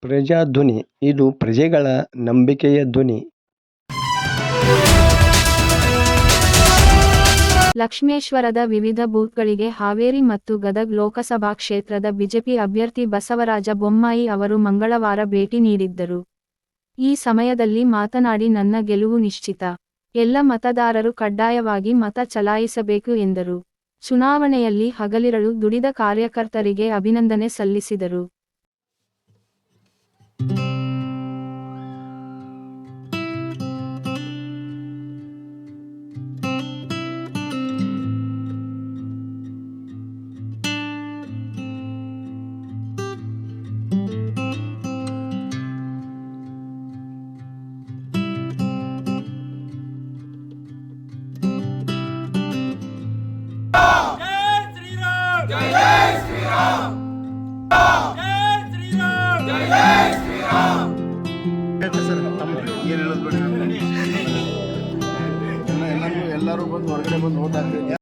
ಪ್ರಜಾಧ್ವನಿ ಇದು ಪ್ರಜೆಗಳ ನಂಬಿಕೆಯ ಧ್ವನಿ. ಲಕ್ಷ್ಮೇಶ್ವರದ ವಿವಿಧ ಬೂತ್ಗಳಿಗೆ ಹಾವೇರಿ ಮತ್ತು ಗದಗ್ ಲೋಕಸಭಾ ಕ್ಷೇತ್ರದ ಬಿಜೆಪಿ ಅಭ್ಯರ್ಥಿ ಬಸವರಾಜ ಬೊಮ್ಮಾಯಿ ಅವರು ಮಂಗಳವಾರ ಭೇಟಿ ನೀಡಿದ್ದರು. ಈ ಸಮಯದಲ್ಲಿ ಮಾತನಾಡಿ, ನನ್ನ ಗೆಲುವು ನಿಶ್ಚಿತ. ಎಲ್ಲ ಮತದಾರರು ಕಡ್ಡಾಯವಾಗಿ ಮತ ಚಲಾಯಿಸಬೇಕು ಎಂದರು. ಚುನಾವಣೆಯಲ್ಲಿ ಹಗಲಿರುಳು ದುಡಿದ ಕಾರ್ಯಕರ್ತರಿಗೆ ಅಭಿನಂದನೆ ಸಲ್ಲಿಸಿದರು. ಎಲ್ಲರೂ ಬಂದು ಹೊರಗಡೆ ಬಂದು ಓಟ್ ಹಾಕ್ತೀವಿ.